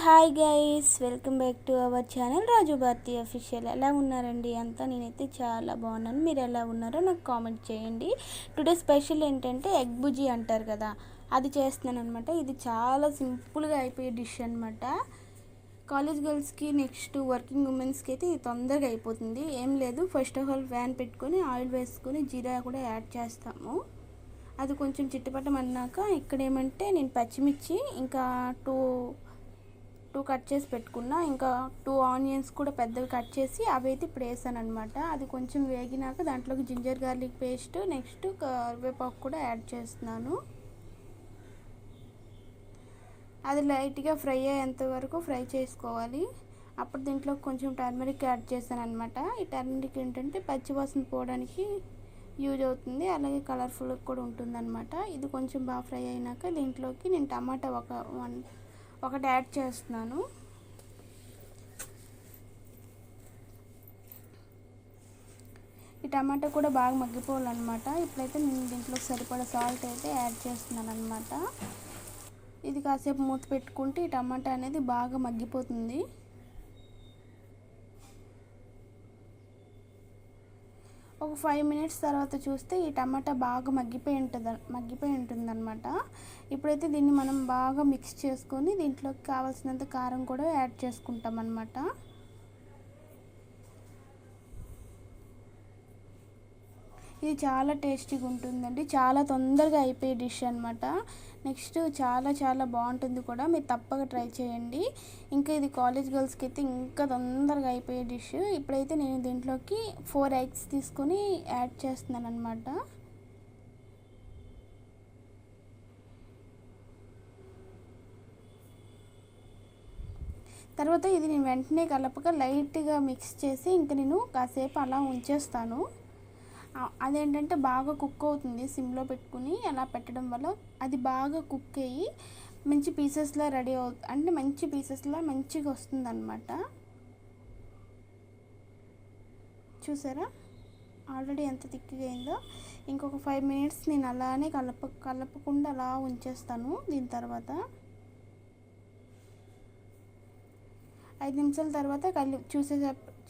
Hi guys, welcome back to our channel Raju Bharati official. ఎలా ఉన్నారండి అంతా? నేనైతే చాలా బాగున్నాను. మీరు ఎలా ఉన్నారో నాకు కామెంట్ చేయండి. టుడే స్పెషల్ ఏంటంటే ఎగ్ బుజీ అంటారు కదా, అది చేస్తున్నాను అనమాట. ఇది చాలా సింపుల్గా అయిపోయే డిష్ అనమాట. కాలేజ్ గర్ల్స్కి, నెక్స్ట్ వర్కింగ్ ఉమెన్స్కి అయితే ఇది తొందరగా అయిపోతుంది. ఏం లేదు, ఫస్ట్ ఆఫ్ ఆల్ ప్యాన్ పెట్టుకొని ఆయిల్ వేసుకొని జీరా కూడా యాడ్ చేస్తాము. అది కొంచెం చిట్టుపట్టమన్నాక ఇక్కడ ఏమంటే నేను పచ్చిమిర్చి ఇంకా టూ కట్ చేసి పెట్టుకున్నా, ఇంకా 2 ఆనియన్స్ కూడా పెద్దవి కట్ చేసి అవి అయితే ఇప్పుడు వేసాను అనమాట. అది కొంచెం వేగినాక దాంట్లోకి జింజర్ గార్లిక్ పేస్ట్, నెక్స్ట్ కరివేపాకు కూడా యాడ్ చేస్తున్నాను. అది లైట్గా ఫ్రై అయ్యేంత వరకు ఫ్రై చేసుకోవాలి. అప్పుడు దీంట్లో కొంచెం టర్మరిక్ యాడ్ చేశాను అనమాట. ఈ టర్మరిక్ ఏంటంటే పచ్చివాసన పోవడానికి యూజ్ అవుతుంది, అలాగే కలర్ఫుల్గా కూడా ఉంటుందన్నమాట. ఇది కొంచెం బాగా ఫ్రై అయినాక దీంట్లోకి నేను టమాటా ఒకటి యాడ్ చేస్తున్నాను. ఈ టమాటా కూడా బాగా మగ్గిపోవాలన్నమాట. ఇప్పుడైతే నేను దీంట్లో సరిపడా సాల్ట్ అయితే యాడ్ చేస్తున్నాను అనమాట. ఇది కాసేపు మూత పెట్టుకుంటే ఈ టమాటా అనేది బాగా మగ్గిపోతుంది. ఒక 5 మినిట్స్ తర్వాత చూస్తే ఈ టమాటా బాగా మగ్గిపోయి ఉంటుంది అనమాట. ఇప్పుడైతే దీన్ని మనం బాగా మిక్స్ చేసుకొని దీంట్లోకి కావాల్సినంత కారం కూడా యాడ్ చేసుకుంటాం అనమాట. ఇది చాలా టేస్టీగా ఉంటుందండి, చాలా తొందరగా అయిపోయే డిష్ అనమాట. నెక్స్ట్ చాలా చాలా బాగుంటుంది కూడా, మీరు తప్పక ట్రై చేయండి. ఇంకా ఇది కాలేజ్ గర్ల్స్కి అయితే ఇంకా తొందరగా అయిపోయే డిష్. ఇప్పుడైతే నేను దీంట్లోకి 4 ఎగ్స్ తీసుకొని యాడ్ చేస్తున్నాను అనమాట. తర్వాత ఇది నేను వెంటనే కలపక లైట్గా మిక్స్ చేసి ఇంకా నేను కాసేపు అలా ఉంచేస్తాను. అదేంటంటే బాగా కుక్ అవుతుంది సిమ్లో పెట్టుకుని. అలా పెట్టడం వల్ల అది బాగా కుక్ అయ్యి మంచి పీసెస్లా రెడీ అవుతుంది, అంటే మంచి పీసెస్లా మంచిగా వస్తుంది అనమాట. చూసారా ఆల్రెడీ ఎంత థిక్గా అయిందో. ఇంకొక 5 మినిట్స్ నేను అలానే కలపకుండా అలా ఉంచేస్తాను. దీని తర్వాత 5 నిమిషాల తర్వాత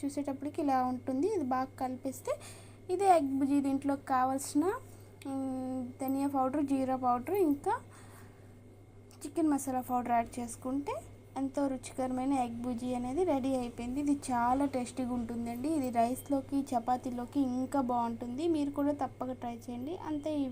చూసేటప్పటికి ఇలా ఉంటుంది. ఇది బాగా కలిపేస్తే ఇదే ఎగ్ బుజీ. దీంట్లోకి కావాల్సిన ధనియా పౌడర్, జీరా పౌడర్, ఇంకా చికెన్ మసాలా పౌడర్ యాడ్ చేసుకుంటే ఎంతో రుచికరమైన ఎగ్ బుజీ అనేది రెడీ అయిపోయింది. ఇది చాలా టేస్టీగా ఉంటుందండి. ఇది రైస్లోకి, చపాతీలోకి ఇంకా బాగుంటుంది. మీరు కూడా తప్పక ట్రై చేయండి. అంతే. ఈ